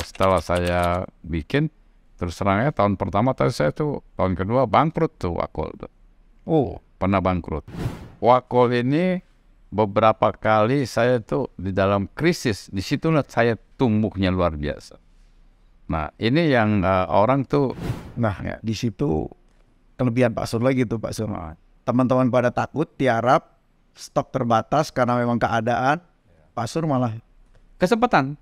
setelah saya bikin, terus terangnya tahun pertama saya tuh, tahun kedua bangkrut tuh Wakol tuh. Oh, Pernah bangkrut. Wakol ini beberapa kali saya tuh di dalam krisis, disitulah saya tumbuhnya luar biasa. Nah ini yang orang tuh, nah di situ kelebihan Pak Sur lagi tuh Pak Sur. Teman-teman pada takut, tiarap, stok terbatas karena memang keadaan. Pak Sur malah kesempatan.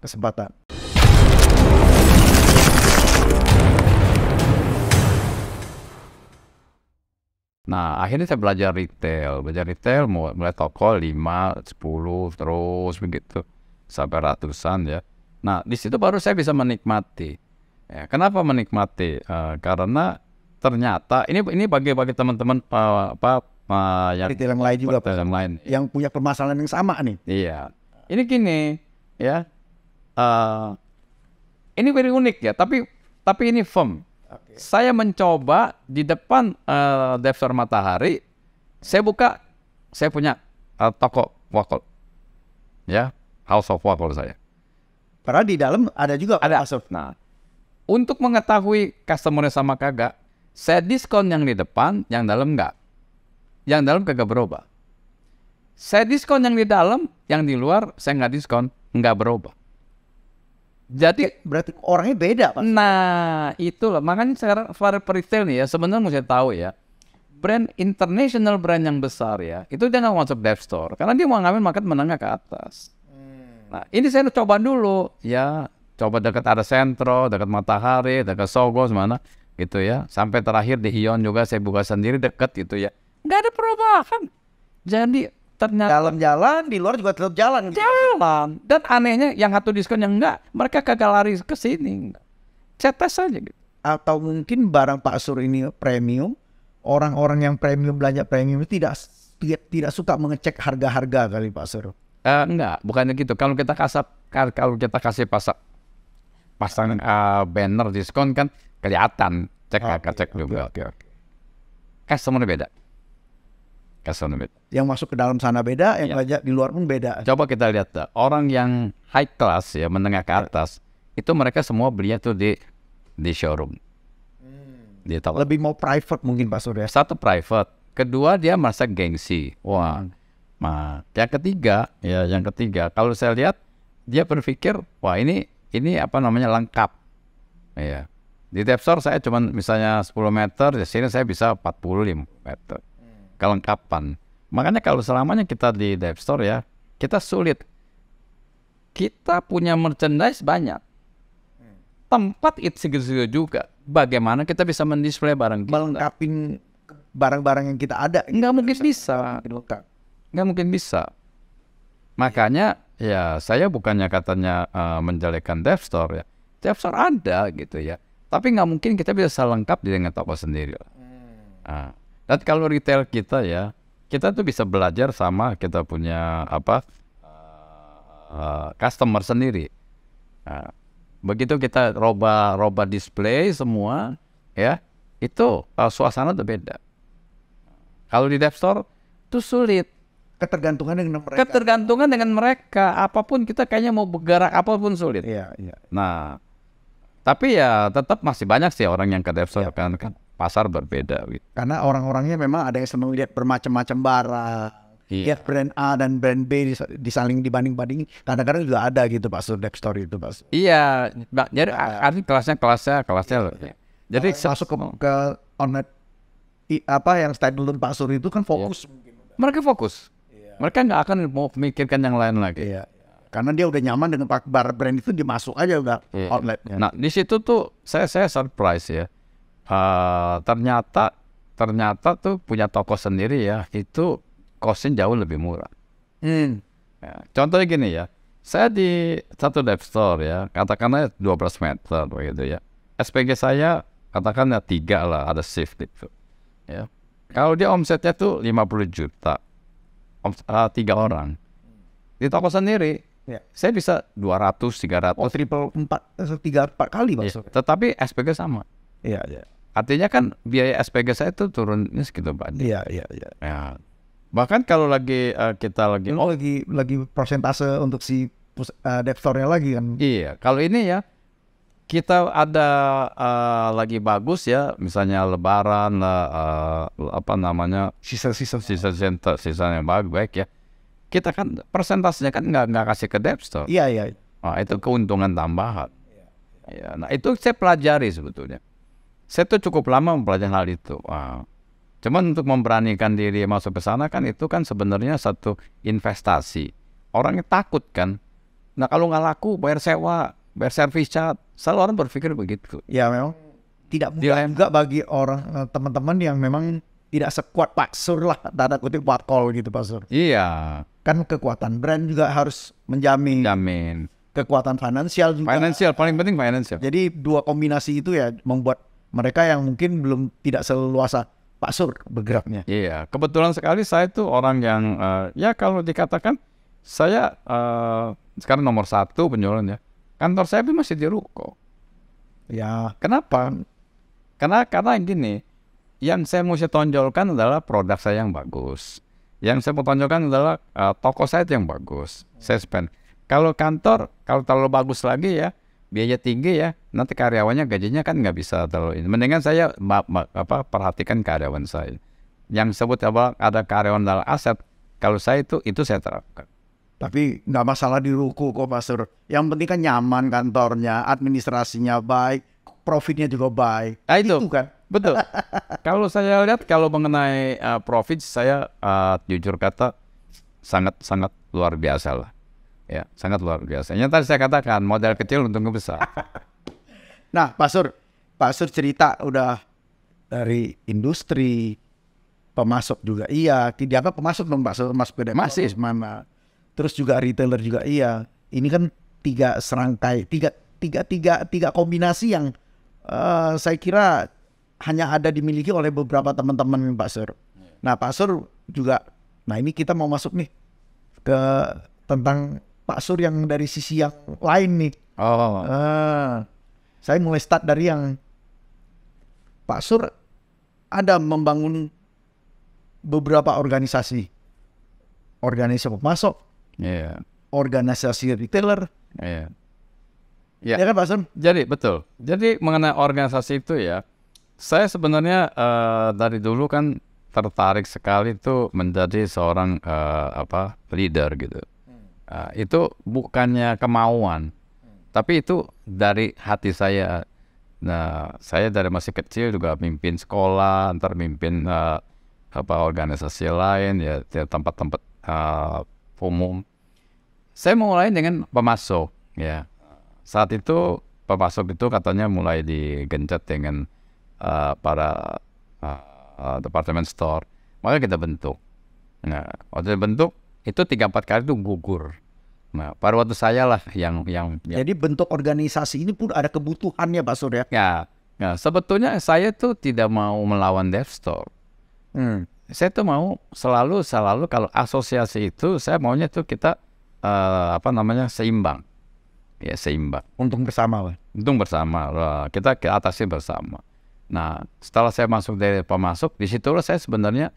Nah akhirnya saya belajar retail, mulai toko 5, 10, terus begitu sampai ratusan ya. Nah di situ baru saya bisa menikmati. Ya, kenapa menikmati? Karena ternyata ini bagi teman-teman yang retail yang lain juga, Pak. yang lain Yang punya permasalahan yang sama nih. Iya, ini gini ya, ini very unik ya, tapi ini firm. Saya mencoba di depan Devstore Matahari, saya punya toko Wakol, ya, House of Wakol saya. Padahal di dalam ada juga Ada. Pak Sur. Nah, untuk mengetahui customer-nya sama kagak, saya diskon yang di depan, yang dalam enggak. Yang dalam kagak berubah. Saya diskon yang di dalam, yang di luar saya nggak diskon, nggak berubah. Jadi Berarti orangnya beda Pak. nah itulah makanya sekarang para retail nih ya sebenarnya mesti tahu ya, brand international brand yang besar ya itu dia nggak masuk Dev Store karena dia mau ngambil market menengah ke atas. Nah ini saya coba dulu ya, coba dekat ada Sentro, dekat Matahari, dekat Sogo mana gitu ya, sampai terakhir di Ion juga saya buka sendiri dekat gitu ya, nggak ada perubahan. Jadi ternyata Dalam jalan, di luar juga tetap jalan. jalan. Dan anehnya yang satu diskon yang enggak, mereka kagak lari ke sini. Cetes aja gitu. Atau mungkin barang Pak Sur ini premium, orang-orang yang premium belanja premium itu tidak suka mengecek harga-harga kali Pak Sur. Enggak, bukannya gitu. Kalau kita kasih pasang banner diskon kan kelihatan, cek juga. Customer beda. Yang masuk ke dalam sana beda, yang belanja di luar pun beda. Coba kita lihat orang yang high class ya, menengah ke atas, itu mereka semua belinya tuh di showroom. Di toko. Lebih mau private mungkin Pak Sur ya. Satu private, kedua dia merasa gengsi. Wah, nah yang ketiga kalau saya lihat dia berpikir, wah ini apa namanya lengkap. Ya. Di Dev Store saya cuma misalnya 10 meter, di sini saya bisa 45 meter. Kelengkapan. Makanya kalau selamanya kita di Dev Store ya, kita sulit. Kita punya merchandise banyak. Tempat itu segitu juga. Bagaimana kita bisa mendisplay barang kita? Melengkapin barang-barang yang kita ada. Nggak mungkin bisa. Nggak mungkin bisa. Makanya ya saya bukannya katanya menjelekkan Dev Store ya. Dev Store ada gitu ya. Tapi nggak mungkin kita bisa lengkap dengan toko sendiri. Dan kalau retail kita ya, kita tuh bisa belajar sama kita punya customer sendiri. Nah, begitu kita roba display semua, ya itu suasana tuh beda. Kalau di Dev Store tuh sulit. Ketergantungan dengan mereka. Apapun kita kayaknya mau bergerak apapun sulit. Iya. Nah, tapi ya tetap masih banyak sih orang yang ke Dev Store kan pasar berbeda gitu. Karena orang-orangnya memang ada yang senang lihat bermacam-macam barang. Lihat brand A dan brand B disaling dibanding-bandingin. Kadang-kadang juga ada gitu Pak Sur, Dev Store itu Pak Sur. Iya, jadi arti kelasnya. Iya. Jadi masuk ke online yang standalone Pak Sur itu kan fokus. Mereka fokus. Mereka nggak akan mau memikirkan yang lain lagi. Iya. Karena dia udah nyaman dengan brand itu, dimasuk aja udah outlet. Nah di situ tuh saya surprise ya. Ternyata tuh punya toko sendiri ya, itu costnya jauh lebih murah. Ya, contohnya gini ya, saya di satu Dev Store ya, katakanlah 12 meter begitu ya. SPG saya katakan ya 3 lah, ada shift itu. Ya. Kalau dia omsetnya tuh 50 juta, 3 orang. Di toko sendiri, saya bisa 200, 300. Oh, triple 3-4 kali Pak Sur. Tetapi SPG sama. Iya. Artinya kan biaya SPG saya itu turunnya segitu banyak. Iya. Ya. Bahkan kalau kita lagi lagi persentase untuk si Dev Store-nya lagi kan. Iya, kalau ini ya kita ada lagi bagus ya, misalnya Lebaran, apa namanya, Sisa-sisa. sisa yang baik ya. Kita kan persentasenya kan nggak kasih ke debt store. Iya, iya. Nah, itu keuntungan tambahan. Ya, nah itu saya pelajari sebetulnya. Saya tuh cukup lama mempelajari hal itu. Cuman untuk memberanikan diri masuk ke sana kan itu kan sebenarnya satu investasi. Orangnya takut kan. Nah kalau nggak laku bayar sewa, bayar servis charge, selalu orang berpikir begitu. Ya memang tidak mudah juga bagi orang teman-teman yang memang tidak sekuat Pak Sur lah, tanda kutip Pak Kol gitu Pak Sur. Iya. Kan kekuatan brand juga harus menjamin. Jamin. Kekuatan finansial juga. Finansial, paling penting finansial. Jadi dua kombinasi itu ya membuat mereka yang mungkin belum tidak seleluasa Pak Sur bergeraknya. Iya, kebetulan sekali saya tuh orang yang ya kalau dikatakan saya sekarang nomor 1 penjualan ya. Kantor saya masih di ruko. Ya, Kenapa? Karena gini, yang saya mesti tonjolkan adalah produk saya yang bagus. Yang saya mau tonjolkan adalah toko saya yang bagus. Saya spend. Kalau kantor, kalau terlalu bagus lagi ya, biaya tinggi ya, nanti karyawannya gajinya kan nggak bisa terlalu ini. Mendingan saya perhatikan karyawan saya. Yang sebut ada karyawan dalam aset, kalau saya itu saya terapkan. tapi nggak masalah di ruko kok Pak Sur. Yang penting kan nyaman kantornya, administrasinya baik, profitnya juga baik. Nah, itu kan. betul. Kalau saya lihat kalau mengenai profit, saya jujur kata sangat luar biasa lah. Ya, sangat luar biasa. Yang tadi saya katakan modal kecil untungnya besar. Nah, Pak Sur cerita udah dari industri, pemasok juga iya. Dianggap pemasok dong Pak Sur, masuk ke Masih. mana? Terus juga retailer juga iya. Ini kan tiga kombinasi yang saya kira hanya ada dimiliki oleh beberapa teman-teman Pak Sur. Nah, Pak Sur juga, nah ini kita mau masuk nih ke tentang Pak Sur yang dari sisi yang lain nih. Oh, Saya mulai start dari yang Pak Sur ada membangun beberapa organisasi pemasok, iya, organisasi retailer, iya. ya kan Pak Sur? Jadi betul. Jadi mengenai organisasi itu ya, saya sebenarnya dari dulu kan tertarik sekali itu menjadi seorang leader gitu. Itu bukannya kemauan, tapi itu dari hati saya. Nah, saya dari masih kecil juga mimpin sekolah, ntar mimpin organisasi lain ya, tempat-tempat umum. Saya mulai dengan pemasok ya. Saat itu pemasok itu katanya mulai digenjot dengan para department store. Maka kita bentuk. Nah, waktu bentuk itu 3-4 kali itu gugur. Nah, pada waktu saya lah yang Jadi bentuk organisasi ini pun ada kebutuhannya Pak Sur ya. ya, sebetulnya saya tuh tidak mau melawan dev store. Saya tuh mau selalu kalau asosiasi itu saya maunya tuh kita seimbang. Ya, seimbang. Untung bersama lah. Untung bersama, kita atasi bersama. Nah, setelah saya masuk dari pemasok, di situlah saya sebenarnya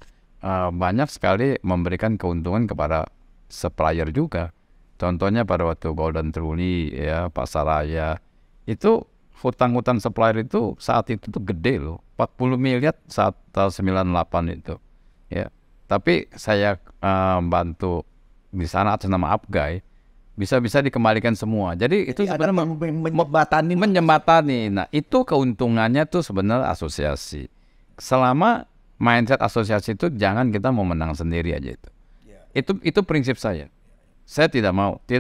banyak sekali memberikan keuntungan kepada supplier juga. Contohnya pada waktu Golden Truly, ya, Pasaraya, itu hutang supplier itu saat itu tuh gede loh, 40 miliar saat tahun 98 itu. Ya, tapi saya bantu di sana atas nama Upguy, bisa dikembalikan semua. Jadi itu sebenarnya menjembatani. Nah, itu keuntungannya tuh sebenarnya asosiasi. Selama mindset asosiasi itu jangan kita mau menang sendiri aja itu. Itu prinsip saya. Saya tidak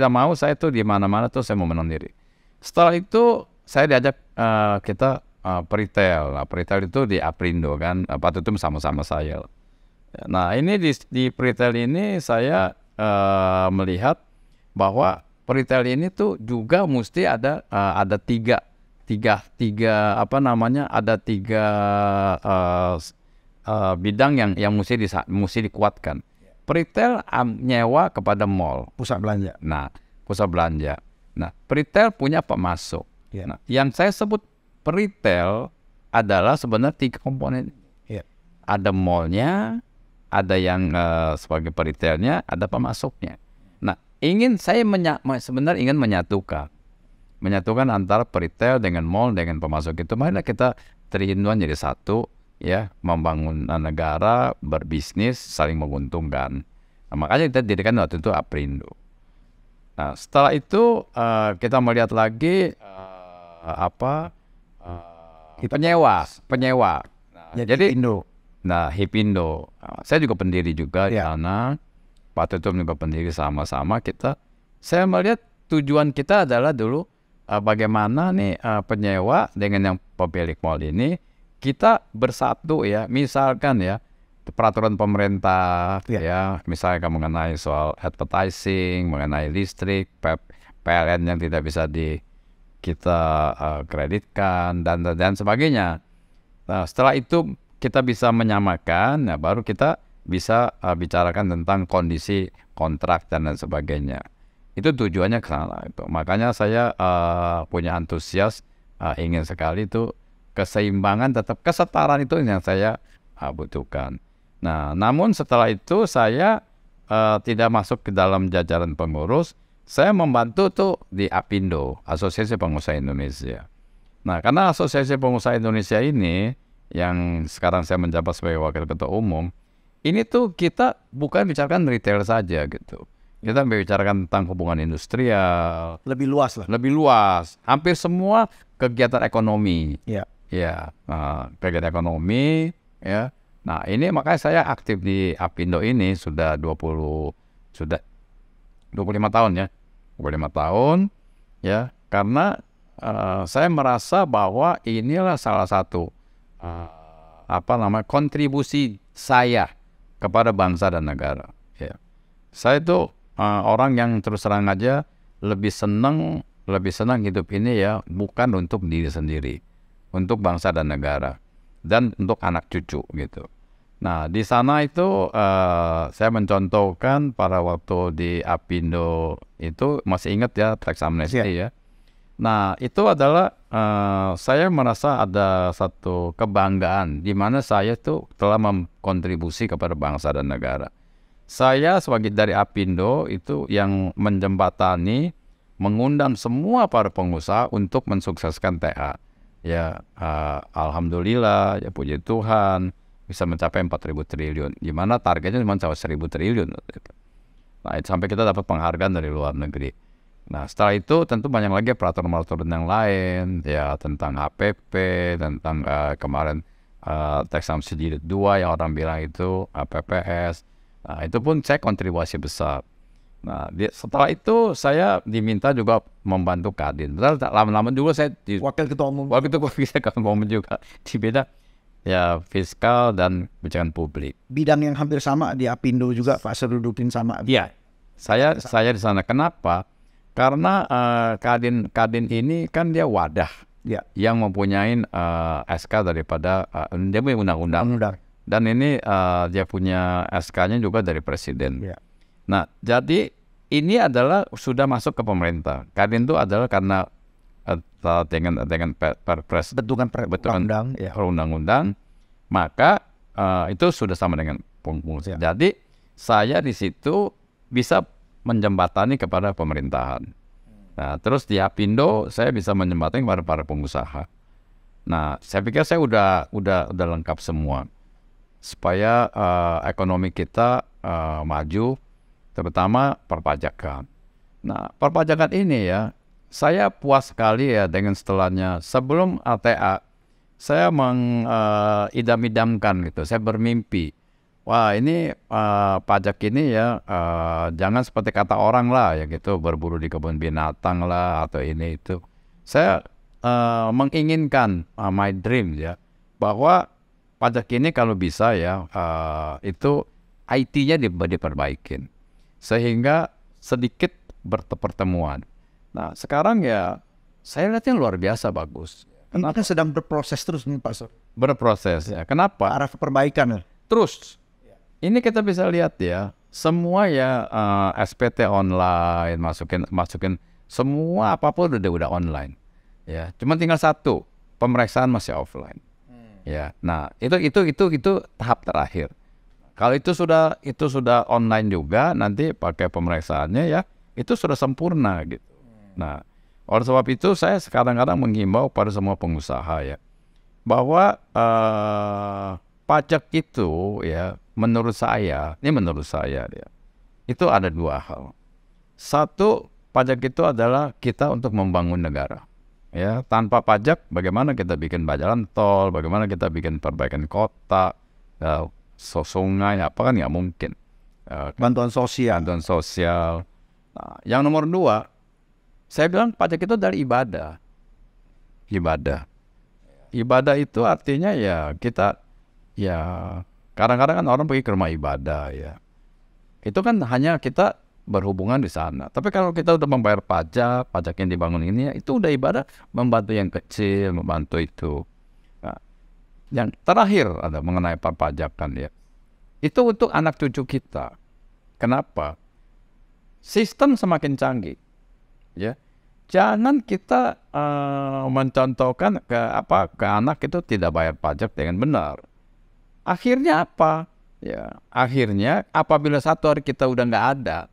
mau saya tuh di mana-mana tuh saya mau menang diri. Setelah itu saya diajak kita peritel. Nah, peritel itu di Aprindo kan, Pak Tutum sama-sama saya. Nah, ini di peritel ini saya melihat bahwa peritel ini tuh juga mesti ada tiga bidang yang mesti dikuatkan. Peritel nyewa kepada mall, Pusat belanja. Nah, pusat belanja. Nah, peritel punya pemasok. Nah, yang saya sebut peritel adalah sebenarnya 3 komponen. Ada mallnya, ada yang sebagai peritelnya, ada pemasoknya. Nah, saya sebenarnya ingin menyatukan. menyatukan antara retail dengan mall dengan pemasok itu. Marilah kita 3-in-1 jadi satu, ya, membangun negara, berbisnis, saling menguntungkan. Nah, makanya kita dirikan waktu itu Aprindo. Nah, setelah itu kita melihat lagi penyewa. Nah, jadi Indo. Nah, Hipindo, saya juga pendiri juga di sana. Pak Tutum juga pendiri, sama-sama kita. Saya melihat tujuan kita adalah dulu bagaimana nih penyewa dengan yang pemilik mall ini kita bersatu ya. Misalkan ya peraturan pemerintah ya, misalnya mengenai soal advertising, mengenai listrik, PLN yang tidak bisa kita kreditkan dan sebagainya. Nah, setelah itu kita bisa menyamakan, nah baru kita bisa bicarakan tentang kondisi kontrak dan lain sebagainya. Itu tujuannya ke sana itu. Makanya saya punya antusias, ingin sekali itu keseimbangan, tetap kesetaraan itu yang saya butuhkan. Nah, namun setelah itu saya tidak masuk ke dalam jajaran pengurus. Saya membantu tuh di Apindo, Asosiasi Pengusaha Indonesia. Nah, karena Asosiasi Pengusaha Indonesia ini yang sekarang saya menjabat sebagai wakil ketua umum, ini tuh kita bukan bicarakan retail saja gitu. Kita membicarakan tentang hubungan industrial. Lebih luas lah. Lebih luas. Hampir semua kegiatan ekonomi. Ya. Ya, kegiatan ekonomi. Ya. Nah, ini makanya saya aktif di Apindo ini sudah 25 tahun ya. 25 tahun. Ya, karena saya merasa bahwa inilah salah satu kontribusi saya kepada bangsa dan negara. Ya. Saya itu orang yang terus terang aja lebih senang hidup ini ya bukan untuk diri sendiri, untuk bangsa dan negara dan untuk anak cucu gitu. Nah, di sana itu saya mencontohkan pada waktu di Apindo itu masih ingat ya tax amnesty ya. Nah, itu adalah saya merasa ada satu kebanggaan di mana saya tuh telah mengkontribusi kepada bangsa dan negara. Saya sebagai dari Apindo itu yang menjembatani, mengundang semua para pengusaha untuk mensukseskan TA. Ya, alhamdulillah, ya puji Tuhan, bisa mencapai 4.000 triliun. Di mana targetnya cuma 1.000 triliun. Nah, sampai kita dapat penghargaan dari luar negeri. Nah, setelah itu tentu banyak lagi peraturan-peraturan yang lain, ya tentang HPP, tentang kemarin tax amnesty 2 yang orang bilang itu PPS. Nah, itu pun saya kontribusi besar. Nah, setelah itu saya diminta juga membantu Kadin. Lama-lama juga saya wakil ketua umum. Wakil ketua umum juga di bidang ya fiskal dan kebijakan publik. Bidang yang hampir sama di Apindo juga Pak Serudupin sama. Iya. Saya di sana. Kenapa? Karena Kadin ini kan dia wadah yang mempunyai SK daripada dia punya undang-undang. Dan ini dia punya SK-nya juga dari Presiden. Nah, jadi ini adalah sudah masuk ke pemerintah. Kadin itu adalah karena dengan perpres perundang-undang, maka itu sudah sama dengan pengusaha. Jadi saya di situ bisa menjembatani kepada pemerintahan. Nah, terus di Apindo saya bisa menjembatani kepada para pengusaha. Nah, saya pikir saya udah lengkap semua supaya ekonomi kita maju, terutama perpajakan. Nah, perpajakan ini ya, saya puas sekali ya dengan setelahnya. Sebelum ATA, saya mengidam-idamkan gitu, saya bermimpi. Wah, ini pajak ini ya jangan seperti kata orang lah ya gitu, berburu di kebun binatang lah atau ini itu. Saya menginginkan my dream ya, bahwa pajak ini kalau bisa ya itu IT-nya diperbaikin sehingga sedikit pertemuan. Nah, sekarang ya saya lihatnya luar biasa bagus. Kenapa sedang berproses terus nih Pak Sur? Berproses ya. Kenapa? Arah perbaikan ya. Terus. Ini kita bisa lihat ya, semua ya SPT online, masukin semua apapun udah online. Ya, cuma tinggal satu, pemeriksaan masih offline. Ya. Nah, itu tahap terakhir. Kalau itu sudah online juga, nanti pakai pemeriksaannya ya, itu sudah sempurna gitu. Nah, Oleh sebab itu saya kadang-kadang menghimbau pada semua pengusaha ya, bahwa pajak itu ya menurut saya ya, itu ada dua hal. Satu, pajak itu adalah kita untuk membangun negara. Ya, tanpa pajak bagaimana kita bikin jalan tol, bagaimana kita bikin perbaikan kota, sungai, apa kan nggak mungkin. Bantuan sosial. Nah, yang nomor dua, saya bilang pajak itu dari ibadah. Ibadah itu artinya ya kita, ya kadang-kadang kan orang pergi ke rumah ibadah ya. Itu kan hanya kita berhubungan di sana. Tapi kalau kita udah membayar pajak yang dibangun ini, ya, itu udah ibadah, membantu yang kecil, membantu itu. Nah, yang terakhir ada mengenai perpajakan ya. Itu untuk anak cucu kita. Kenapa? Sistem semakin canggih. Ya, jangan kita mencontohkan ke anak itu tidak bayar pajak dengan benar. Akhirnya apa? Ya, akhirnya apabila satu hari kita udah nggak ada,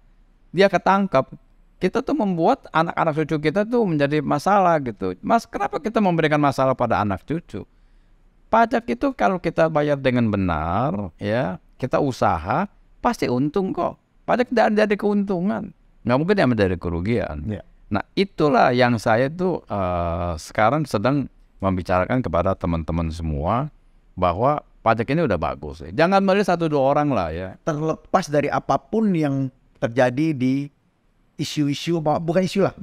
dia ketangkap. Kita tuh membuat anak-anak cucu kita tuh menjadi masalah gitu. Mas, kenapa kita memberikan masalah pada anak cucu? Pajak itu kalau kita bayar dengan benar, ya kita usaha pasti untung kok. Pajak tidak jadi keuntungan, nggak mungkin yang menjadi kerugian. Yeah. Nah, itulah yang saya tuh sekarang sedang membicarakan kepada teman-teman semua bahwa pajak ini udah bagus. Jangan melihat satu dua orang lah ya. Terlepas dari apapun yang terjadi di isu-isu, bukan isu lah,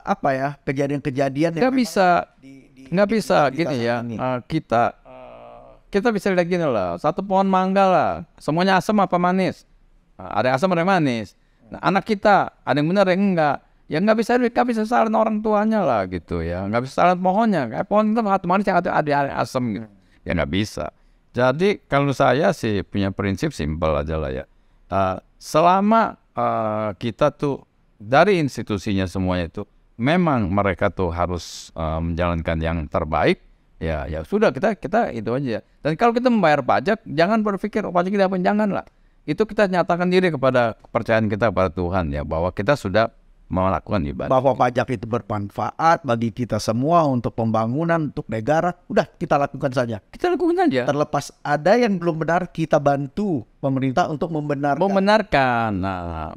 apa ya, kejadian-kejadian. Nggak bisa gini ya. Kita bisa lihat gini lah. Satu pohon mangga lah, semuanya asam apa manis? Ada asam ada manis. Nah, anak kita ada yang benar yang enggak. Ya nggak bisa salin orang tuanya lah gitu ya. Nggak bisa salin pohonnya. Kayak pohon itu satu manis yang ada asam gitu. Ya nggak bisa. Jadi kalau saya sih punya prinsip simpel aja lah ya. Selama kita tuh dari institusinya semuanya itu memang mereka tuh harus menjalankan yang terbaik, ya sudah kita itu aja. Dan kalau kita membayar pajak, jangan berpikir pajak kita apa, jangan lah. Itu kita nyatakan diri kepada kepercayaan kita kepada Tuhan ya, bahwa kita sudah melakukan ibadah. Bahwa pajak itu bermanfaat bagi kita semua untuk pembangunan, untuk negara, udah kita lakukan saja. Kita lakukan aja. Terlepas ada yang belum benar, kita bantu pemerintah untuk membenarkan.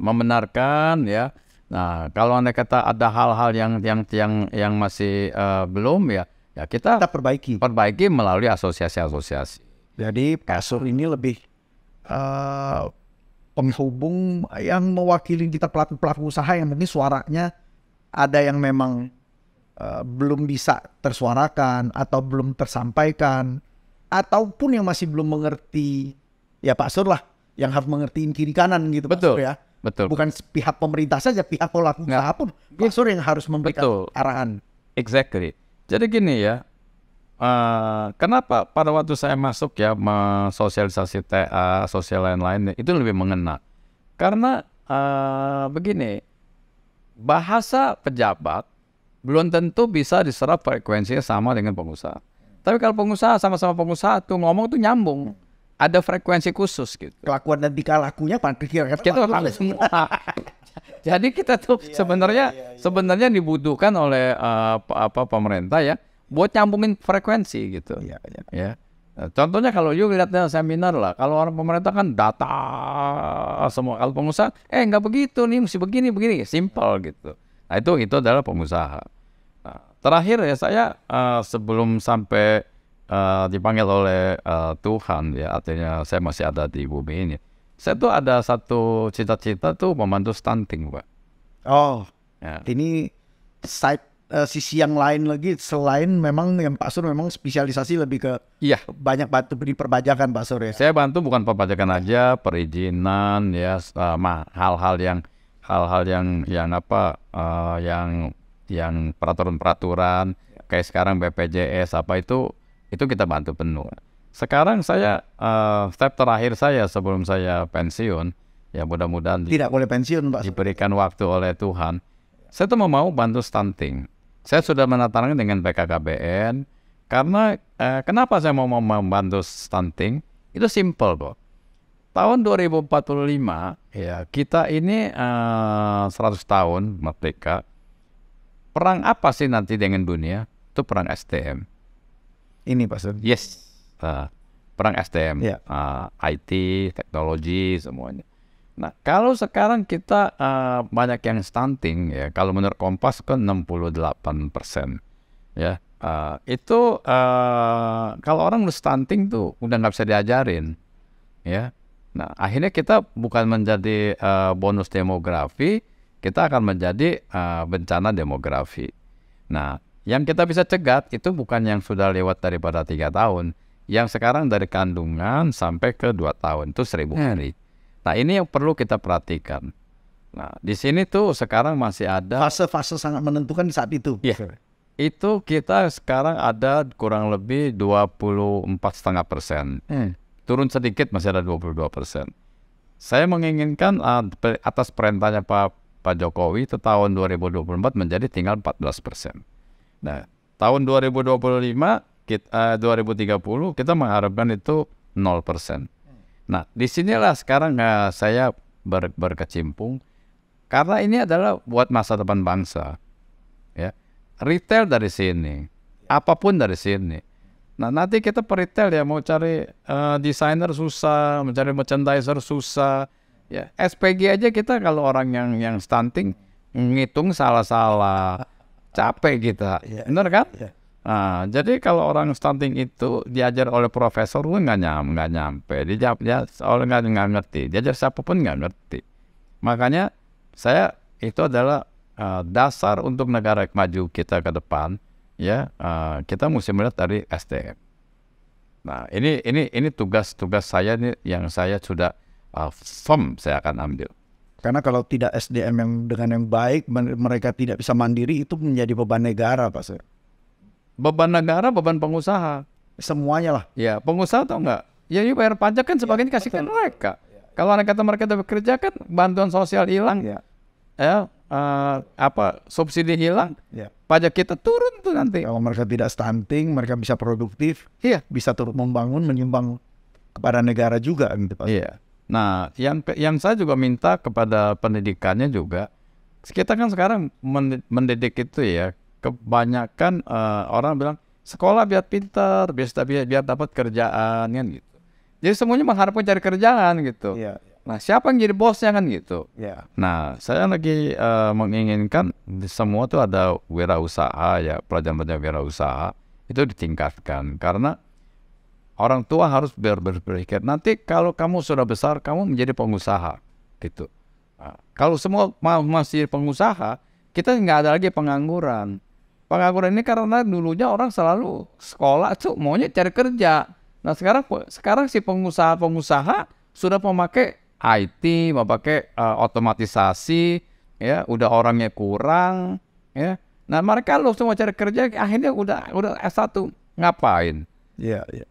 Membenarkan ya. Nah, kalau Anda kata ada hal-hal yang masih belum ya kita perbaiki melalui asosiasi-asosiasi. Jadi Kasur ini lebih penghubung yang mewakili kita pelaku usaha yang mungkin suaranya ada yang memang belum bisa tersuarakan atau belum tersampaikan, ataupun yang masih belum mengerti, ya Pak Sur lah yang harus mengertiin kiri kanan gitu. Betul, Pak Sur ya. Betul. Bukan pihak pemerintah saja, pihak pelaku usaha pun Pak Sur yang harus memberikan arahan. Exactly. Jadi gini ya, kenapa pada waktu saya masuk ya sosialisasi TA, sosial lain-lain itu lebih mengena. Karena begini, bahasa pejabat belum tentu bisa diserap frekuensinya sama dengan pengusaha. Tapi kalau pengusaha sama-sama pengusaha tuh ngomong tuh nyambung, ada frekuensi khusus gitu. Kelakuan dan tingkah lakunya kita semua. Jadi kita tuh sebenarnya dibutuhkan oleh pemerintah ya, buat nyambungin frekuensi gitu. Ya. Contohnya kalau you lihatnya seminar lah, kalau orang pemerintah kan data semua, kalau pengusaha nggak begitu nih, mesti begini simple gitu. Nah itu adalah pengusaha. Nah, terakhir ya saya sebelum sampai dipanggil oleh Tuhan ya, artinya saya masih ada di bumi ini. Saya tuh ada satu cita-cita tuh membantu stunting, Pak. Oh, ya. Ini sisi yang lain lagi selain memang yang Pak Sur memang spesialisasi lebih ke banyak bantu di perpajakan Pak Sur ya. Saya bantu bukan perpajakan aja, perizinan ya, hal-hal yang peraturan-peraturan kayak sekarang BPJS itu kita bantu penuh. Sekarang saya step terakhir saya sebelum saya pensiun, ya mudah-mudahan tidak boleh pensiun Pak, diberikan waktu oleh Tuhan. Saya tuh mau bantu stunting. Saya sudah menandatangani dengan BKKBN karena kenapa saya mau membantu stunting? Itu simple kok. Tahun 2045 ya kita ini 100 tahun merdeka. perang apa sih nanti dengan dunia? Itu perang SDM. Ini Pak Sur. Yes, perang SDM, Ya. IT, teknologi, semuanya. Nah, kalau sekarang kita banyak yang stunting ya, kalau menurut Kompas kan 68%, ya. Itu kalau orang udah stunting tuh udah nggak bisa diajarin, ya. Nah, akhirnya kita bukan menjadi bonus demografi, kita akan menjadi bencana demografi. Nah, yang kita bisa cegat itu bukan yang sudah lewat daripada 3 tahun, yang sekarang dari kandungan sampai ke 2 tahun, itu 1000 hari. Nah, ini yang perlu kita perhatikan. Nah, di sini tuh sekarang masih ada Fase-fase sangat menentukan di saat itu. Iya. Itu kita sekarang ada kurang lebih 24,5%. Turun sedikit masih ada 22%. Saya menginginkan atas perintahnya Pak Jokowi itu tahun 2024 menjadi tinggal 14%. Nah, tahun 2025, 2030 kita mengharapkan itu 0%. Nah, disinilah sekarang saya berkecimpung karena ini adalah buat masa depan bangsa. Ya, retail dari sini, apapun dari sini. Nah, nanti kita per-retail ya mau cari desainer susah, mencari merchandiser susah. Ya, SPG aja kita kalau orang yang stunting ngitung salah-salah, capek kita, benar kan? Nah, jadi kalau orang stunting itu diajar oleh profesor pun nggak nyampe, dia oleh nggak ngerti, diajar siapapun nggak ngerti. Makanya saya itu adalah dasar untuk negara maju kita ke depan, ya kita mesti melihat dari SDM. Nah, ini tugas saya nih yang saya sudah firm saya akan ambil. Karena kalau tidak SDM yang dengan yang baik, mereka tidak bisa mandiri, itu menjadi beban negara, Pak Sur. Beban negara, beban pengusaha. Semuanya lah. Ya, pengusaha atau enggak? Ya, ini bayar pajak kan sebagian dikasihkan mereka. Kalau mereka tidak bekerja kan bantuan sosial hilang. Subsidi hilang. Pajak kita turun tuh nanti. Kalau mereka tidak stunting, mereka bisa produktif. Iya. Bisa turut membangun, menyumbang kepada negara juga gitu, Pak. Iya. Nah, yang saya juga minta kepada pendidikannya juga, kita kan sekarang mendidik itu ya, kebanyakan orang bilang sekolah biar pintar, biar dapat kerjaan kan gitu. Jadi semuanya mengharapkan cari kerjaan gitu. Iya. Nah, siapa yang jadi bosnya kan gitu. Iya. Nah, saya lagi menginginkan semua tuh ada wirausaha ya, pelajaran-pelajaran wirausaha itu ditingkatkan karena orang tua harus berpikir nanti kalau kamu sudah besar kamu menjadi pengusaha gitu. Nah, kalau semua masih pengusaha, kita nggak ada lagi pengangguran. Pengangguran ini karena dulunya orang selalu sekolah tuh maunya cari kerja. Nah, sekarang si pengusaha sudah memakai IT, memakai otomatisasi, ya udah orangnya kurang, ya. Nah, mereka semua cari kerja akhirnya udah S1 ngapain? Iya, iya.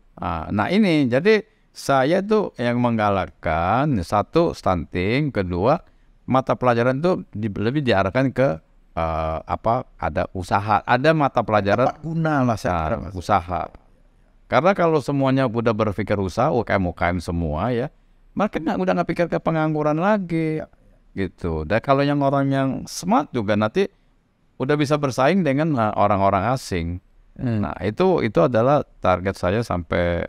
Nah ini jadi saya tuh yang menggalakkan satu stunting, kedua mata pelajaran tuh lebih diarahkan ke ada usaha, ada mata pelajaran tepat guna lah usaha. Karena kalau semuanya udah berpikir usaha, UKM semua ya, mereka udah nggak pikir ke pengangguran lagi, gitu. Dan kalau orang yang smart juga nanti udah bisa bersaing dengan orang-orang asing. Nah itu adalah target saya sampai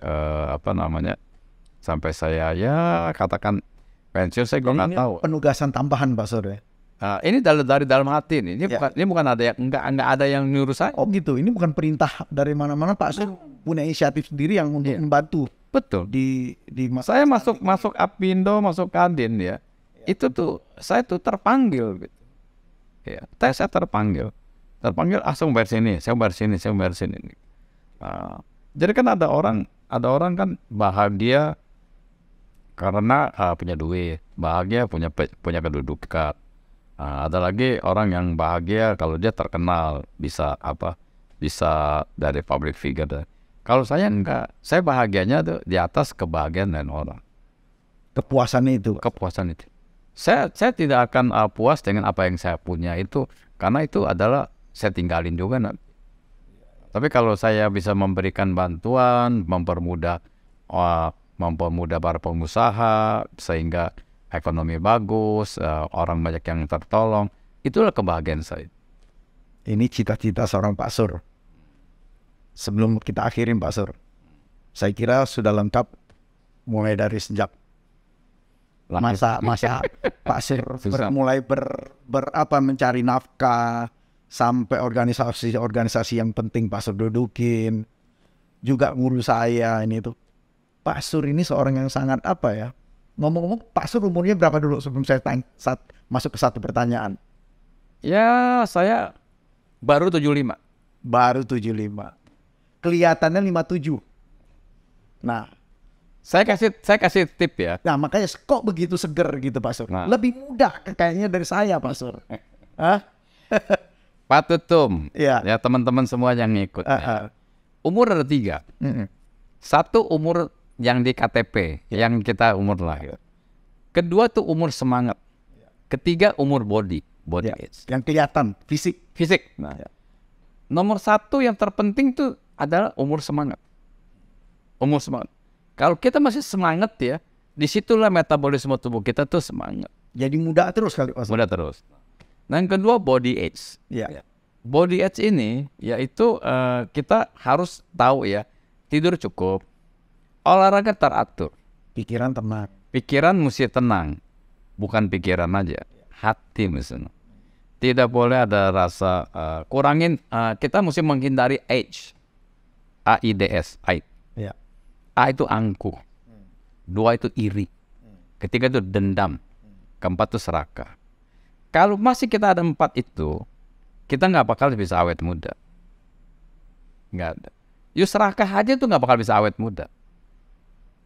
sampai saya ya katakan pensiun, saya nggak tahu. Penugasan tambahan Pak Sur ya. Ini dari dalam hati nih. Ini bukan ada yang nggak ada yang nyuruh saya. Oh gitu. Ini bukan perintah dari mana-mana, Pak Sur punya inisiatif sendiri yang untuk membantu. Betul. Saya masuk Apindo, masuk Kadin ya. Itu tuh saya tuh terpanggil gitu. Ya, saya terpanggil saya bayar sini. Jadi kan ada orang kan bahagia karena punya duit, bahagia punya kedudukan. Ada lagi orang yang bahagia kalau dia terkenal, bisa dari public figure. Kalau saya enggak, saya bahagianya tuh di atas kebahagiaan dan orang. Kepuasan itu. Saya tidak akan puas dengan apa yang saya punya itu, karena itu adalah saya tinggalin juga nanti. Tapi kalau saya bisa memberikan bantuan, mempermudah para pengusaha sehingga ekonomi bagus, orang banyak yang tertolong, itulah kebahagiaan saya. Ini cita-cita seorang Pak Sur. Sebelum kita akhirin Pak Sur, saya kira sudah lengkap mulai dari sejak masa Pak Sur mulai mencari nafkah sampai organisasi yang penting Pak Sur dudukin, juga ngurus saya ini tuh. Pak Sur ini seorang yang sangat apa ya? Ngomong-ngomong, Pak Sur umurnya berapa dulu sebelum saya masuk ke satu pertanyaan? Ya, saya baru 75. Baru 75. Kelihatannya 57. Nah, saya kasih tip ya. nah makanya kok begitu seger gitu Pak Sur. Nah. Lebih muda kayaknya dari saya Pak Sur. Hah? Pak Tutum, Iya. ya teman-teman semua yang ngikut. Ya. Umur ada 3. Satu umur yang di KTP, yang kita umur lahir. Kedua tuh umur semangat. Ketiga umur body Ya, age. yang kelihatan fisik. Nah, nomor 1 yang terpenting tuh adalah umur semangat. Umur semangat. Kalau kita masih semangat ya, disitulah metabolisme tubuh kita tuh semangat. Jadi muda terus kali Pak Sur. Mudah terus. Nah, yang kedua body age. Iya. Body age ini yaitu kita harus tahu ya, tidur cukup, olahraga teratur, Pikiran tenang. pikiran mesti tenang, bukan pikiran aja, hati mesti tenang. Tidak boleh ada rasa kurangin. Kita mesti menghindari AIDS. Iya. A itu angkuh, 2 itu iri, ketiga itu dendam, keempat itu serakah. Kalau masih kita ada 4 itu, kita nggak bakal bisa awet muda. Nggak ada. Serakah aja tuh nggak bakal bisa awet muda.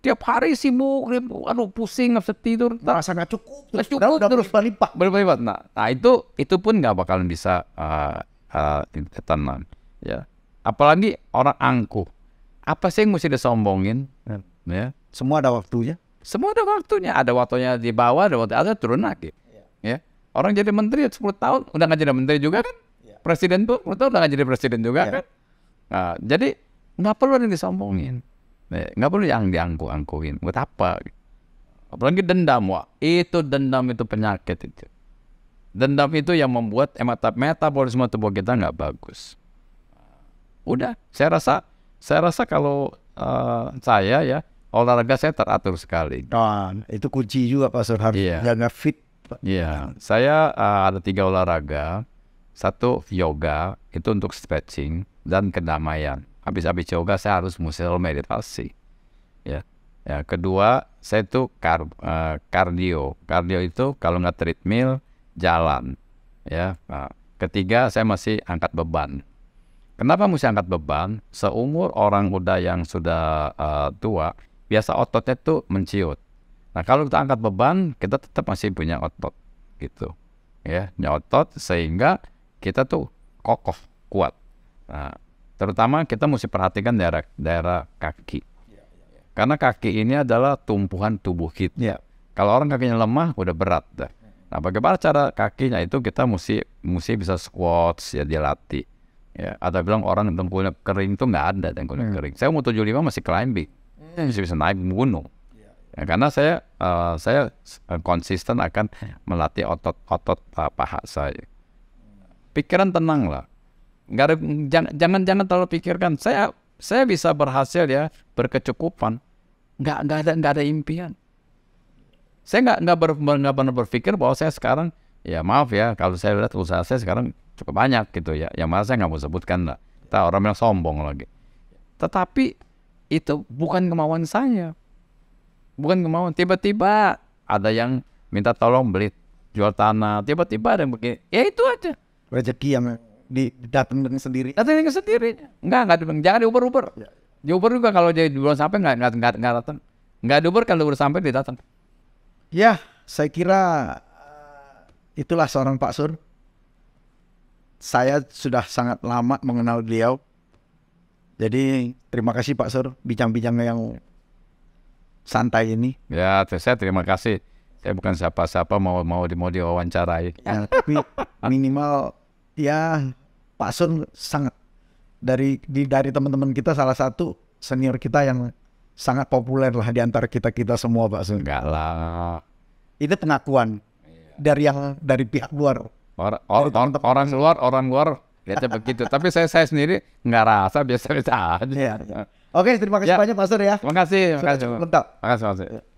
Tiap hari sibuk, aduh pusing, nggak bisa tidur. Merasa nggak cukup. Nggak cukup terus berlimpah. berlipat. Nah itu pun nggak bakalan bisa tenang. Ya. Apalagi orang angkuh. Apa sih yang mesti disombongin? Ya. Semua ada waktunya. Semua ada waktunya. Ada waktunya di bawah, ada turun lagi. Ya. Orang jadi menteri 10 tahun udah nggak jadi menteri juga kan? Presiden tuh 10 tahun udah nggak jadi presiden juga kan? Nah, jadi nggak perlu yang disombongin. Nggak perlu yang diangkuh-angkuhin. Buat apa? Apalagi dendam. Wah, dendam itu penyakit itu. Dendam itu yang membuat metabolisme tubuh kita nggak bagus. Udah, saya rasa kalau saya ya olahraga saya teratur sekali. Nah, itu kunci juga Pak Sur, harus jaga fit. Iya, saya ada 3 olahraga. 1 yoga, itu untuk stretching dan kedamaian. Habis yoga saya harus meditasi. Ya. Kedua, saya itu kardio. Kardio itu kalau nggak treadmill, jalan. Ya. Nah, ketiga, saya masih angkat beban. Kenapa mesti angkat beban? Seumur orang muda yang sudah tua, biasa ototnya tuh menciut. Nah, kalau kita angkat beban, kita tetap masih punya otot, gitu. Ya, punya otot sehingga kita tuh kokoh, kuat. Nah, terutama kita mesti perhatikan daerah kaki. Karena kaki ini adalah tumpuan tubuh kita. Kalau orang kakinya lemah, udah berat dah. Nah, bagaimana cara kakinya itu kita mesti bisa squats ya, dilatih. Ya, ada bilang orang dengkulnya kering tuh nggak ada dengkulnya kering. Saya umur 75 masih climbing, masih bisa naik gunung. Ya, karena saya konsisten akan melatih otot paha saya. Pikiran tenang lah. Jangan terlalu pikirkan. Saya bisa berhasil ya, berkecukupan. Nggak ada impian. Saya nggak pernah berpikir bahwa saya sekarang, ya maaf ya, kalau saya lihat usaha saya sekarang cukup banyak gitu ya. Yang mana saya nggak mau sebutkan lah. Kita orang yang sombong lagi. Tetapi itu bukan kemauan saya. Bukan kemauan. Tiba-tiba ada yang minta tolong beli jual tanah. Tiba-tiba ada yang begini. Ya itu aja. Rezeki yang didatengin sendiri. Datengin sendiri. Enggak jangan diuber-uber. Diuber juga kalau dia belum sampai enggak datang. Enggak diuber kalau udah sampai dia datang. Ya, saya kira itulah seorang Pak Sur. Saya sudah sangat lama mengenal beliau. Jadi terima kasih Pak Sur bincang-bincang yang santai ini. Ya, saya terima kasih. Saya bukan siapa-siapa mau diwawancarai. Ya, tapi minimal ya Pak Sur sangat dari teman-teman kita salah satu senior kita yang sangat populer lah di antara kita semua Pak Sur. Enggak lah. Itu pengakuan dari pihak luar. Orang luar lihatnya begitu. Tapi saya sendiri nggak rasa, biasa-biasa aja. Iya. Oke, terima kasih Ya. banyak Pak Sur ya. Terima kasih, Sudah cukup lengkap. Terima kasih.